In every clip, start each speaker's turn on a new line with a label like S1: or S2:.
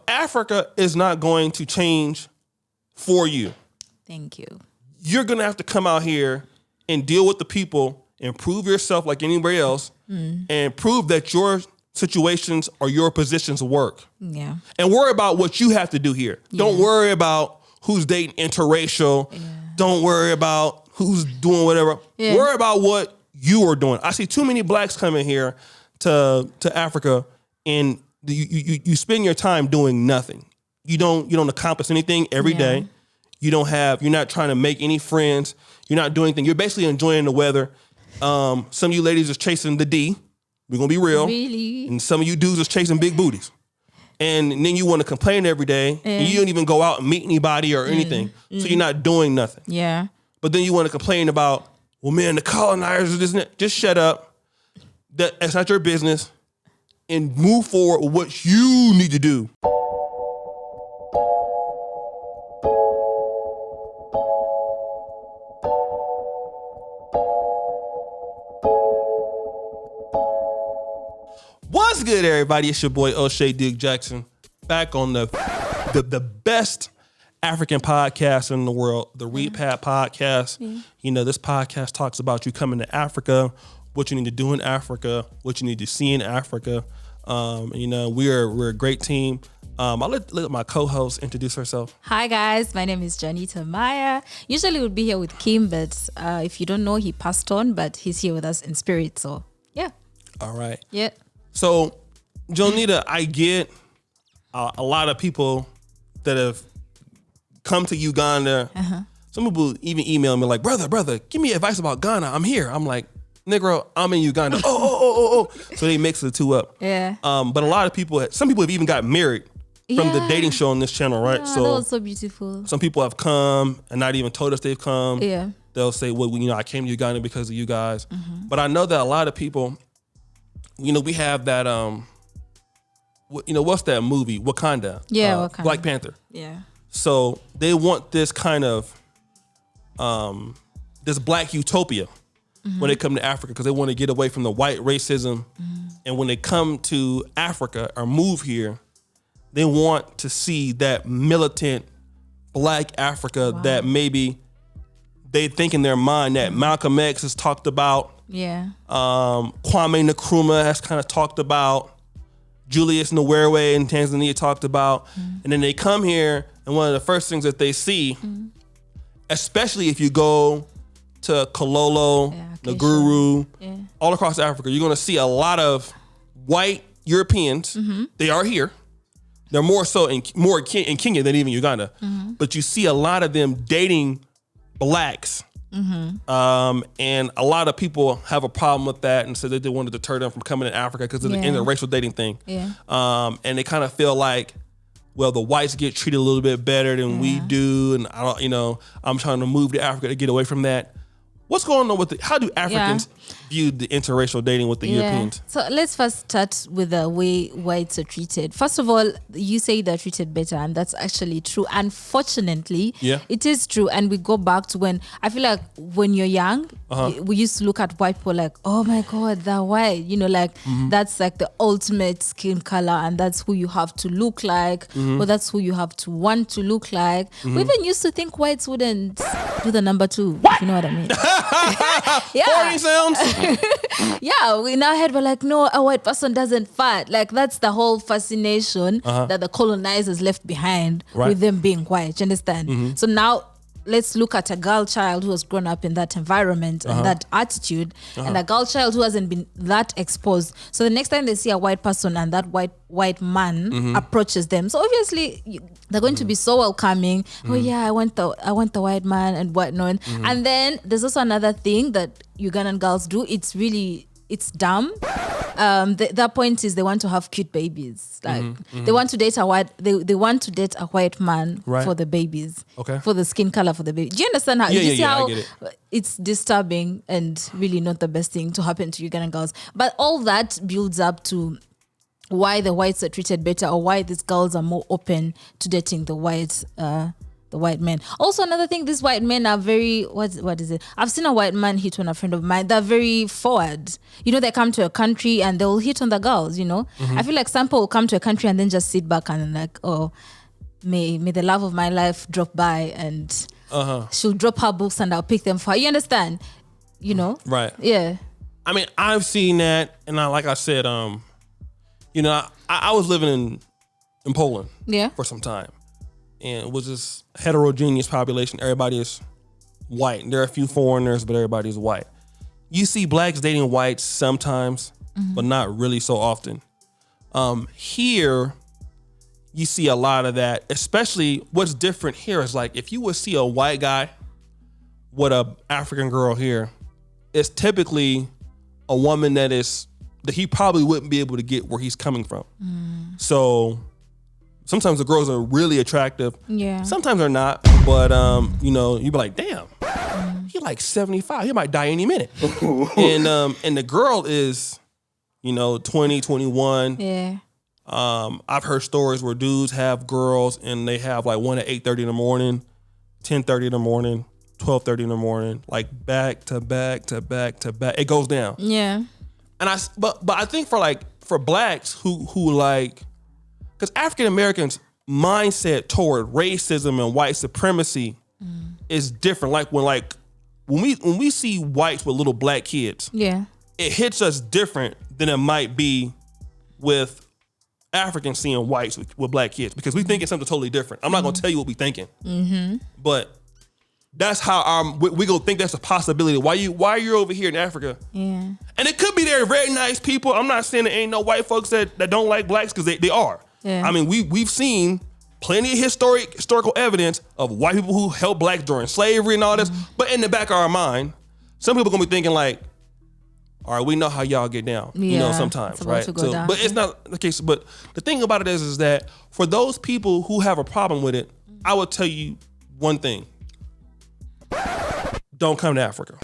S1: Africa is not going to change for you.
S2: Thank you.
S1: You're going to have to come out here and deal with the people and prove yourself like anybody else and prove that your situations or your positions work.
S2: Yeah.
S1: And worry about what you have to do here. Yeah. Don't worry about who's dating interracial. Yeah. Don't worry about who's doing whatever. Yeah. Worry about what you are doing. I see too many blacks coming here to Africa and you spend your time doing nothing. You don't accomplish anything every day. You're not trying to make any friends. You're not doing anything. You're basically enjoying the weather. Some of you ladies is chasing the D. We're going to be real.
S2: Really?
S1: And some of you dudes is chasing big booties. And then you want to complain every day. And you don't even go out and meet anybody or anything. So you're not doing nothing.
S2: Yeah.
S1: But then you want to complain about, well, man, the colonizers, this and that. Just shut up. That's not your business. And move forward with what you need to do. What's good, everybody? It's your boy O'Shea Duke Jackson, back on the best African podcast in the world, the Repat Podcast. This podcast talks about you coming to Africa, what you need to do in Africa, what you need to see in Africa. We're a great team. I'll let my co-host introduce herself.
S2: Hi guys, my name is Janita Maya. Usually we'd be here with Kim, but if you don't know, he passed on, but he's here with us in spirit. So yeah.
S1: All right.
S2: Yeah.
S1: So, Jonita, I get a lot of people that have come to Uganda. Some people even email me like, brother, give me advice about Ghana. I'm here. I'm like, Negro, I'm in Uganda. Oh. So they mix the two up.
S2: Yeah.
S1: But a lot of people, some people have even got married from the dating show on this channel, right?
S2: Yeah, so that was so beautiful.
S1: Some people have come and not even told us they've come.
S2: Yeah.
S1: They'll say, well, I came to Uganda because of you guys. But I know that a lot of people, we have that, what's that movie? Wakanda.
S2: Yeah, Wakanda.
S1: Black Panther.
S2: Yeah.
S1: So they want this kind of, this black utopia when they come to Africa because they want to get away from the white racism. And when they come to Africa or move here, they want to see that militant black Africa that maybe they think in their mind that Malcolm X has talked about.
S2: Yeah.
S1: Kwame Nkrumah has kind of talked about. Julius Nyerere in Tanzania talked about. And then they come here and one of the first things that they see, especially if you go to Kololo, Nguru, all across Africa, you're going to see a lot of white Europeans. They are here. They're more so in Kenya than even Uganda. But you see a lot of them dating blacks. And a lot of people have a problem with that and said that they wanted to deter them from coming to Africa because of the interracial dating thing. And they kind of feel like, well, the whites get treated a little bit better than we do, and I'm trying to move to Africa to get away from that. What's going on with how do Africans view the interracial dating with the Europeans?
S2: So let's first start with the way whites are treated. First of all, you say they're treated better, and that's actually true. Unfortunately, it is true. And we go back to when, I feel like when you're young, we used to look at white people like, oh my God, they're white. That's like the ultimate skin color, and that's who you have to look like, or that's who you have to want to look like. We even used to think whites wouldn't do the number 2, if you know what I mean.
S1: 40 sounds.
S2: In our head we're like, no, a white person doesn't fart. Like that's the whole fascination that the colonizers left behind with them being white. You understand? So now let's look at a girl child who has grown up in that environment and that attitude, and a girl child who hasn't been that exposed. So the next time they see a white person and that white man approaches them, so obviously they're going to be so welcoming. Oh yeah, I want the white man and whatnot. And then there's also another thing that Ugandan girls do. It's dumb. Their point is they want to have cute babies. Like they want to date they want to date a white man for the babies. Okay. For the skin color for the baby. Do you understand how? You see how I get it. It's disturbing and really not the best thing to happen to Ugandan girls. But all that builds up to why the whites are treated better, or why these girls are more open to dating the whites the white men. Also, another thing, these white men are very, what is it? I've seen a white man hit on a friend of mine. They're very forward. You know, they come to a country and they'll hit on the girls, you know. I feel like some people will come to a country and then just sit back and like, oh, may the love of my life drop by and she'll drop her books and I'll pick them for her. You understand? You know?
S1: Right.
S2: Yeah.
S1: I mean, I've seen that, and like I said, you know, I was living in Poland for some time, and it was this heterogeneous population. Everybody is white. There are a few foreigners, but everybody's white. You see blacks dating whites sometimes, but not really so often. Here, you see a lot of that, especially what's different here is like, if you would see a white guy with a African girl here, it's typically a woman that he probably wouldn't be able to get where he's coming from. So sometimes the girls are really attractive. Yeah. Sometimes they're not, but you know, you'd be like, damn, he like 75. He might die any minute. and the girl is, you know, 20, 21. Yeah. I've heard stories where dudes have girls and they have like one at 8:30 in the morning, 10:30 in the morning, 12:30 in the morning, like back to back to back to back. It goes down. Yeah. And but I think for blacks who like, because African Americans' mindset toward racism and white supremacy is different. Like when we see whites with little black kids, it hits us different than it might be with Africans seeing whites with black kids, because we think it's something totally different. I'm not gonna tell you what we thinking, but that's how we gonna think that's a possibility. Why you're over here in Africa? Yeah, and it could be they're very nice people. I'm not saying there ain't no white folks that don't like blacks, because they are. Yeah. I mean, we've seen plenty of historical evidence of white people who helped blacks during slavery and all this. But in the back of our mind, some people gonna be thinking like, all right, we know how y'all get down, you know, sometimes, right? So, but it's not the case. But the thing about it is that for those people who have a problem with it, I would tell you one thing: don't come to Africa.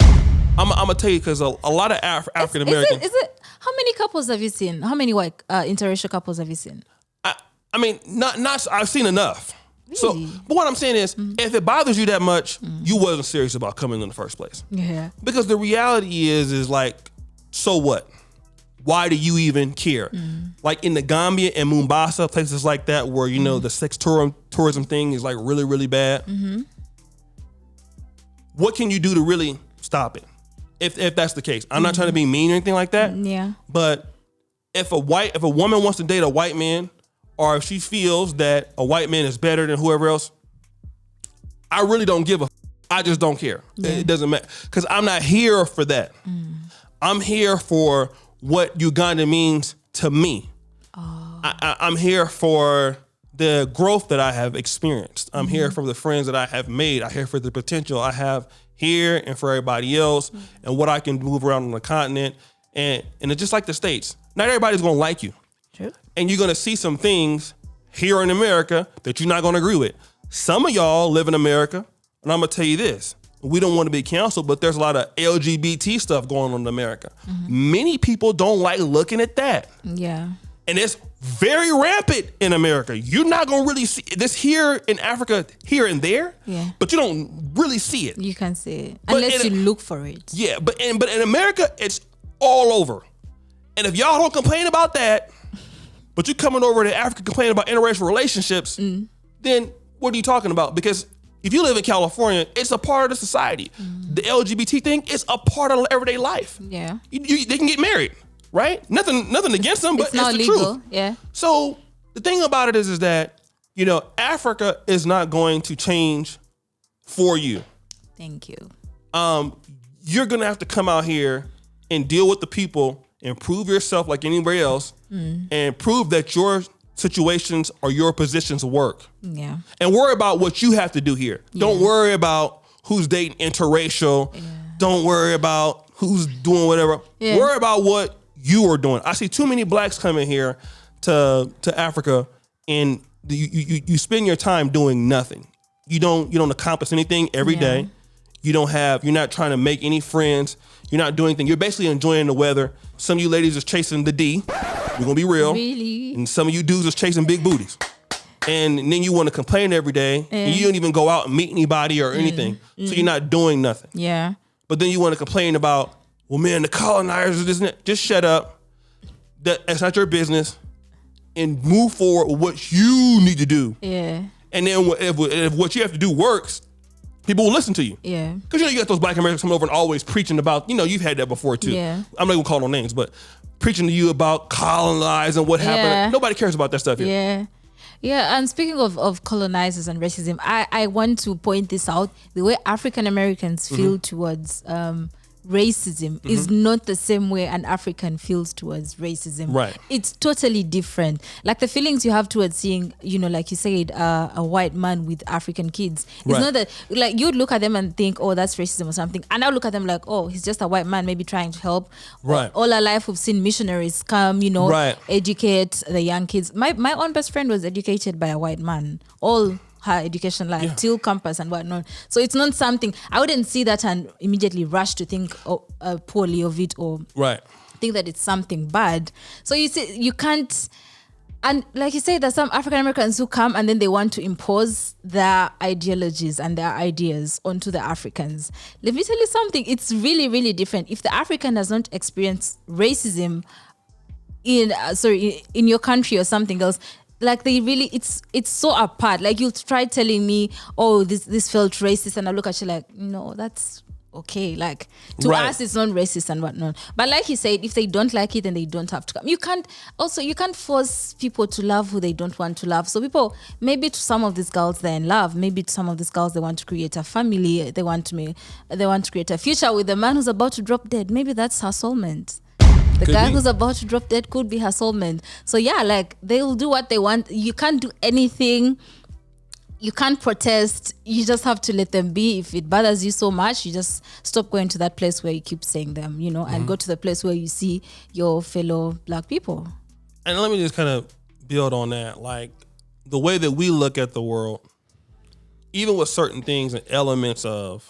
S1: I'm gonna tell you, because a lot of African Americans.
S2: Is it? How many couples have you seen? How many white interracial couples have you seen?
S1: I mean, not. I've seen enough. Really? So, but what I'm saying is, if it bothers you that much, you wasn't serious about coming in the first place. Yeah. Because the reality is like, so what? Why do you even care? Like in the Gambia and Mombasa, places like that where, you know, the sex tourism thing is like really, really bad. What can you do to really stop it? If that's the case. I'm not trying to be mean or anything like that. Yeah. But if a woman wants to date a white man, or if she feels that a white man is better than whoever else, I really don't give a I just don't care. Yeah. It doesn't matter. Because I'm not here for that. I'm here for what Uganda means to me. Oh. I'm here for the growth that I have experienced. I'm here for the friends that I have made. I'm here for the potential I have here and for everybody else, and what I can move around on the continent. And it's just like the States. Not everybody's going to like you. True. And you're going to see some things here in America that you're not going to agree with. Some of y'all live in America, and I'm going to tell you this. We don't want to be canceled, but there's a lot of LGBT stuff going on in America. Many people don't like looking at that. Yeah. And it's very rampant in America. You're not going to really see this here in Africa, here and there, but you don't really see it.
S2: You can see it. Unless you look for it.
S1: Yeah, but in America, it's all over. And if y'all don't complain about that, but you're coming over to Africa complaining about interracial relationships, then what are you talking about? Because if you live in California, it's a part of the society. The LGBT thing is a part of everyday life. Yeah, they can get married, right? Nothing against them, but it's not legal. Truth. Yeah. So the thing about it is that, you know, Africa is not going to change for you.
S2: Thank you.
S1: You're gonna have to come out here and deal with the people and prove yourself like anybody else, and prove that your situations or your positions work. Yeah. And worry about what you have to do here. Yeah. Don't worry about who's dating interracial. Yeah. Don't worry about who's doing whatever. Yeah. Worry about what you are doing. I see too many blacks coming here to Africa, and you spend your time doing nothing. You don't accomplish anything every day. You're not trying to make any friends. You're not doing anything. You're basically enjoying the weather. Some of you ladies is chasing the D. We're gonna be real. Really? And some of you dudes is chasing big booties. And then you want to complain every day. And you don't even go out and meet anybody or anything. So you're not doing nothing.
S2: Yeah.
S1: But then you want to complain about, well, man, the colonizers, this and that. Just shut up. That's not your business. And move forward with what you need to do.
S2: Yeah.
S1: And then if what you have to do works, people will listen to you.
S2: Yeah.
S1: Because you got those Black Americans coming over and always preaching about, you've had that before too.
S2: Yeah.
S1: I'm not going to call no names, but preaching to you about colonizing, what happened. Nobody cares about that stuff here.
S2: Yeah. Yeah, and speaking of colonizers and racism, I want to point this out. The way African Americans feel towards racism is not the same way an African feels towards racism.
S1: Right.
S2: It's totally different. Like the feelings you have towards seeing, like you said, a white man with African kids. It's not that, like, you'd look at them and think, oh, that's racism or something. And I'll look at them like, oh, he's just a white man maybe trying to help.
S1: Right.
S2: All our life we've seen missionaries come, educate the young kids. My own best friend was educated by a white man. All her education life till campus and whatnot. So it's not something I wouldn't see that and immediately rush to think poorly of it or think that it's something bad. So you see, you can't. And like you say, there's some African Americans who come and then they want to impose their ideologies and their ideas onto the Africans. Let me tell you something. It's really, really different. If the African does not experience racism in your country or something else, like they really, it's so apart. Like you'll try telling me, oh, this felt racist, and I look at you like, no, that's okay. Like to us, it's not racist and whatnot. But like you said, if they don't like it, then they don't have to come. You can't force people to love who they don't want to love. So people, maybe to some of these girls they're in love. Maybe to some of these girls they want to create a family. They want to create a future with the man who's about to drop dead. Maybe that's her soulmate. The guy who's about to drop dead could be her soulmate. So yeah, like they'll do what they want. You can't do anything. You can't protest. You just have to let them be. If it bothers you so much, you just stop going to that place where you keep saying them, and go to the place where you see your fellow Black people.
S1: And let me just kind of build on that. Like the way that we look at the world, even with certain things and elements of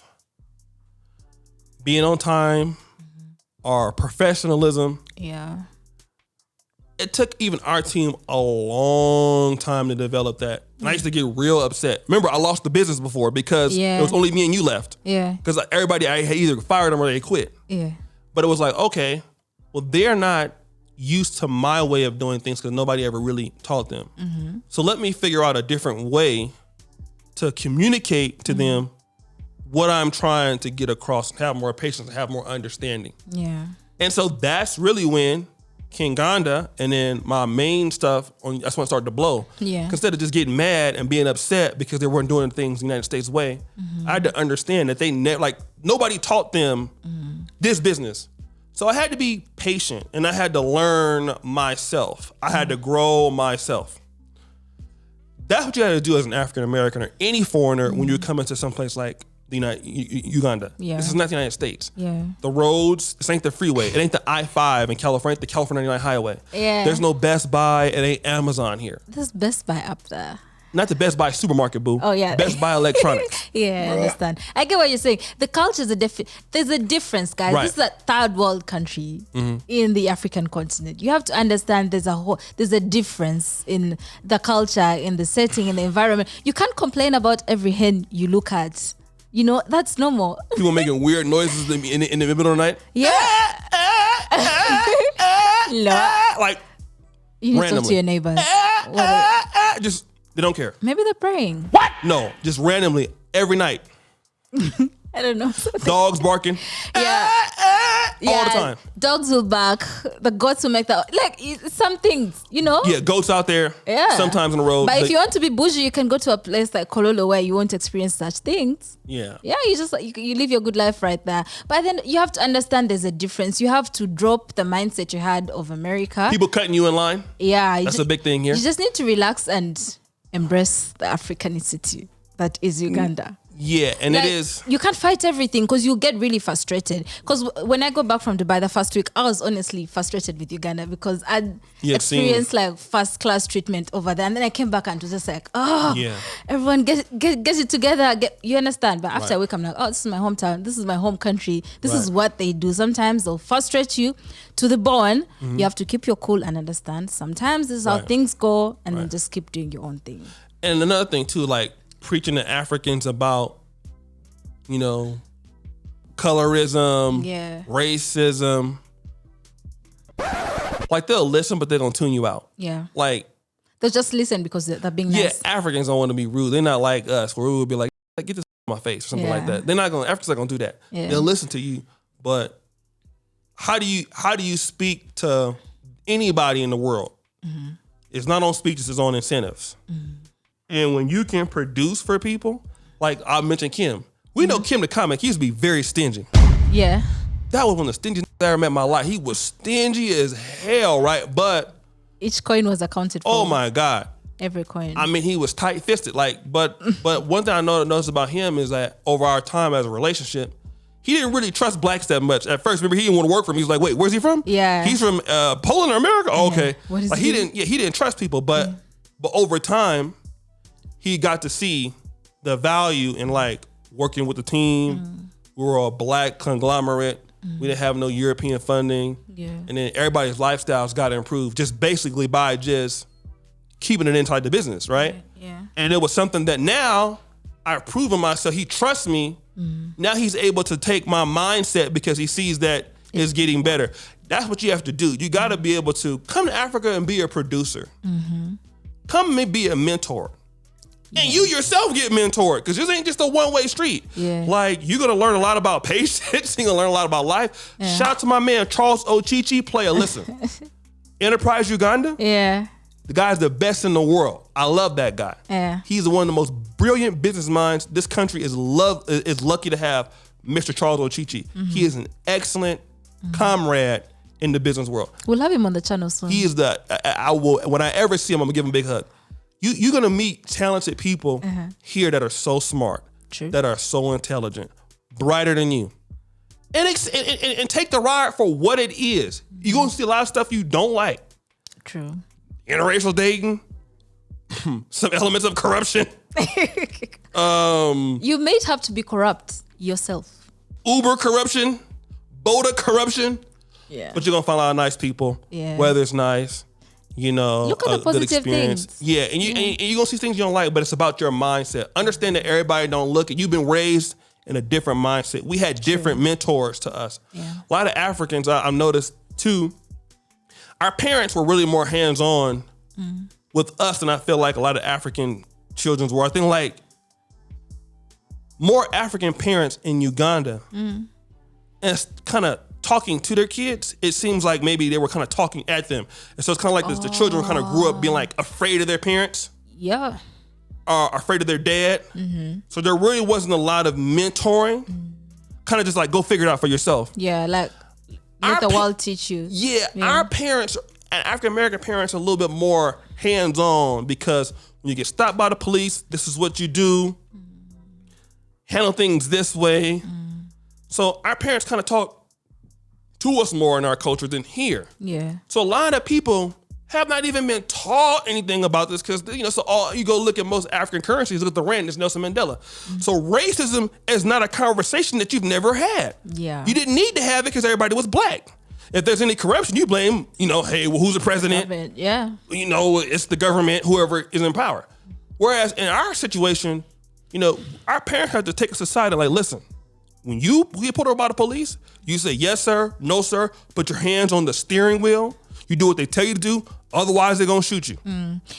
S1: being on time, our professionalism.
S2: Yeah.
S1: It took even our team a long time to develop that. And I used to get real upset. Remember, I lost the business before because it was only me and you left. Yeah. Because everybody, I had either fired them or they quit. Yeah. But it was like, okay, well, they're not used to my way of doing things because nobody ever really taught them. Mm-hmm. So let me figure out a different way to communicate to them what I'm trying to get across, have more patience, have more understanding. Yeah. And so that's really when Kinganda and then my main stuff, that's when I started to blow. Yeah. Instead of just getting mad and being upset because they weren't doing things the United States way, I had to understand that they nobody taught them this business. So I had to be patient and I had to learn myself. I had to grow myself. That's what you had to do as an African American or any foreigner when you come into some place like Uganda. Yeah. This is not the United States. Yeah. The roads, this ain't the freeway. It ain't the I-5 in California, the California 99 highway. Yeah. There's no Best Buy. It ain't Amazon here.
S2: There's Best Buy up there.
S1: Not the Best Buy supermarket, boo.
S2: Oh, yeah.
S1: Best Buy electronics.
S2: Yeah, I understand. I get what you're saying. The culture is there's a difference, guys. Right. This is a third world country in the African continent. You have to understand there's a difference in the culture, in the setting, in the environment. You can't complain about every hen you look at. That's normal. People making weird noises in the middle of the night. Yeah. Like, you need to talk to your neighbors.
S1: Just, they don't care.
S2: Maybe they're praying.
S1: What? No, just randomly every night.
S2: I don't know.
S1: Dogs barking.
S2: Yeah.
S1: All the time.
S2: Dogs will bark. The goats will make that. Like, some things,
S1: Yeah, goats out there. Yeah. Sometimes on the road.
S2: But if you want to be bougie, you can go to a place like Kololo where you won't experience such things.
S1: Yeah.
S2: Yeah, you live your good life right there. But then you have to understand there's a difference. You have to drop the mindset you had of America.
S1: People cutting you in line.
S2: Yeah.
S1: That's a big thing here.
S2: You just need to relax and embrace the Africanicity that is Uganda.
S1: Yeah, and
S2: like,
S1: it is.
S2: You can't fight everything because you get really frustrated. Because when I go back from Dubai the first week, I was honestly frustrated with Uganda because I'd experienced like first class treatment over there, and then I came back and it was just like, everyone get it together. You understand? But after a week, I'm like, this is my hometown. This is my home country. This is what they do. Sometimes they'll frustrate you to the bone. You have to keep your cool and understand. Sometimes this is how things go, and then just keep doing your own thing.
S1: And another thing too, like preaching to Africans about, colorism, racism. Like they'll listen, but they're gonna tune you out.
S2: Yeah.
S1: Like
S2: they'll just listen because they're being nice.
S1: Yeah, Africans don't want to be rude. They're not like us, where we would be like, get this out of my face or something like that. They're not gonna. Africans are gonna do that. Yeah. They'll listen to you, but how do you speak to anybody in the world? Mm-hmm. It's not on speeches, it's on incentives. Mm-hmm. And when you can produce for people, like I mentioned Kim. We know Kim the comic, he used to be very stingy. Yeah. That was one of the stingiest I ever met in my life. He was stingy as hell, right? But
S2: each coin was accounted for.
S1: Oh my God.
S2: Every coin.
S1: I mean, he was tight-fisted. But one thing I noticed about him is that over our time as a relationship, he didn't really trust blacks that much. At first, remember, he didn't want to work for him. He was like, wait, where's he from?
S2: Yeah.
S1: He's from Poland or America? Oh, okay. What is he didn't trust people, but over time, he got to see the value in like working with the team. We were a black conglomerate. We didn't have no European funding. Yeah. And then everybody's lifestyles got improved just basically by just keeping it inside the business, right? Yeah. And it was something that now I've proven myself. He trusts me. Now he's able to take my mindset because he sees that it's getting better. That's what you have to do. You got to be able to come to Africa and be a producer. Come and be a mentor. And you yourself get mentored because this ain't just a one-way street. Yeah. Like, you're going to learn a lot about patience. You're going to learn a lot about life. Yeah. Shout out to my man, Charles Ochichi. Player, listen. Enterprise Uganda. Yeah. The guy's the best in the world. I love that guy. Yeah. He's one of the most brilliant business minds. This country is lucky to have Mr. Charles Ochichi. He is an excellent comrade in the business world.
S2: We'll have him on the channel soon.
S1: He is when I ever see him, I'm going to give him a big hug. You're going to meet talented people here that are so smart, that are so intelligent, brighter than you. And take the ride for what it is. You're going to see a lot of stuff you don't like.
S2: True.
S1: Interracial dating, some elements of corruption.
S2: You may have to be corrupt yourself.
S1: Uber corruption, Boda corruption. Yeah. But you're going to find a lot of nice people. Yeah. Weather's nice.
S2: Look at the positive things.
S1: Yeah, and you're going to see things you don't like, but it's about your mindset. Understand that everybody don't look at you. You've been raised in a different mindset. We had different mentors to us. Yeah. A lot of Africans, I've noticed too, our parents were really more hands-on with us than I feel like a lot of African children were. I think like more African parents in Uganda and it's kind of talking to their kids, it seems like maybe they were kind of talking at them. And so it's kind of like the children kind of grew up being like afraid of their parents. Yeah. Or afraid of their dad. So there really wasn't a lot of mentoring. Kind of just like go figure it out for yourself.
S2: Yeah, like let the world teach you.
S1: Yeah, our parents, and African American parents, are a little bit more hands-on because when you get stopped by the police, this is what you do. Handle things this way. So our parents kind of talk to us more in our culture than here. Yeah. So a lot of people have not even been taught anything about this because, so you go look at most African currencies, look at the rand, it's Nelson Mandela. So racism is not a conversation that you've never had. Yeah. You didn't need to have it because everybody was black. If there's any corruption, you blame, hey, well, who's the president? Yeah. It's the government, whoever is in power. Whereas in our situation, our parents had to take us aside and like, listen, when you get pulled over by the police, you say, yes, sir, no, sir. Put your hands on the steering wheel. You do what they tell you to do. Otherwise, they're going to shoot you.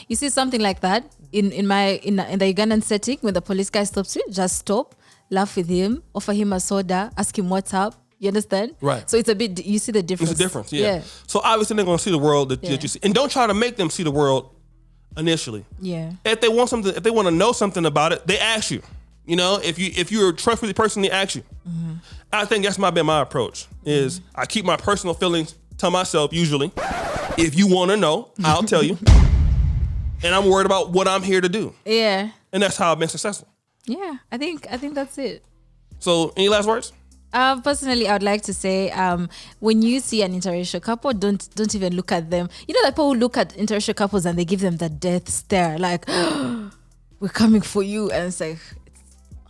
S2: You see something like that in the Ugandan setting, when the police guy stops you, just stop, laugh with him, offer him a soda, ask him what's up. You understand? Right. So it's a bit, you see the difference.
S1: It's a difference, yeah. So obviously they're going to see the world that you see. And don't try to make them see the world initially. Yeah. If they want to know something about it, they ask you. If you're a trustworthy person, they ask you. I think that's been my approach. Is I keep my personal feelings to myself usually. If you want to know, I'll tell you. And I'm worried about what I'm here to do. Yeah. And that's how I've been successful.
S2: Yeah, I think that's it.
S1: So, any last words?
S2: Personally, I would like to say, when you see an interracial couple, don't even look at them. You know, like people look at interracial couples and they give them the death stare, like, we're coming for you, and it's like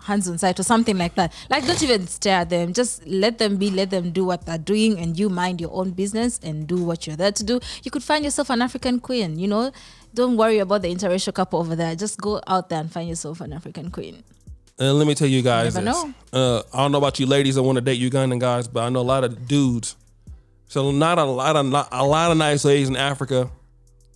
S2: hands on sight or something like that. Like, don't even stare at them. Just let them be, let them do what they're doing, and you mind your own business and do what you're there to do. You could find yourself an African queen, you know. Don't worry about the interracial couple over there. Just go out there and find yourself an African queen.
S1: And let me tell you guys
S2: this.
S1: I don't know about you ladies that want to date Ugandan guys, but I know a lot of dudes. So not a lot of nice ladies in Africa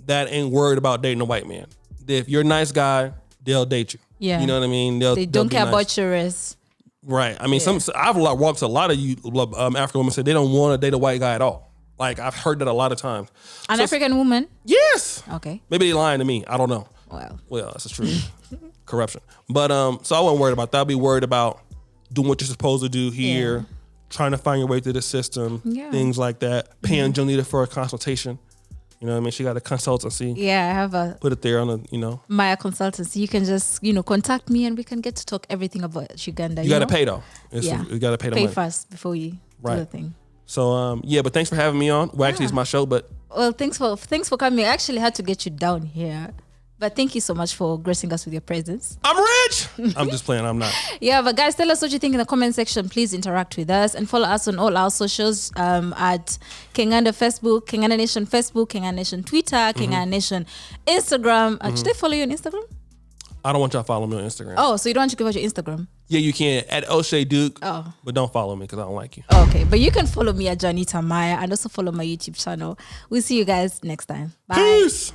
S1: that ain't worried about dating a white man. If you're a nice guy, they'll date you.
S2: Yeah.
S1: You know what I mean?
S2: They don't care
S1: nice.
S2: about your race.
S1: Right. I mean, I've walked to a lot of African women say they don't want to date a white guy at all. Like, I've heard that a lot of times.
S2: An African woman?
S1: Yes.
S2: Okay.
S1: Maybe they're lying to me. I don't know. Well, that's true. Corruption. But so I wasn't worried about that. I'll be worried about doing what you're supposed to do here, trying to find your way through the system, things like that. Paying Janita for a consultation. You know what I mean? She got a consultancy.
S2: Yeah, I have
S1: put it there on a,
S2: Maya consultancy. You can just, contact me and we can get to talk everything about Uganda.
S1: You got to pay though. You got to pay the money.
S2: Pay first before you do the thing.
S1: So but thanks for having me on. Well, actually, it's my show, but
S2: thanks for coming. I actually had to get you down here, but thank you so much for gracing us with your presence.
S1: I'm rich. I'm just playing. I'm not.
S2: Yeah, but guys, tell us what you think in the comment section. Please interact with us and follow us on all our socials at Kenganda Facebook, Kenganda Nation Facebook, Kenganda Nation Twitter, Kenganda Nation Instagram. Should they follow you on Instagram?
S1: I don't want y'all to follow me on Instagram.
S2: Oh, so you don't want to give out your Instagram?
S1: Yeah, you can at O'Shea Duke. Oh. But don't follow me because I don't like you.
S2: Okay, but you can follow me at Janita Maya and also follow my YouTube channel. We'll see you guys next time. Bye.
S1: Peace.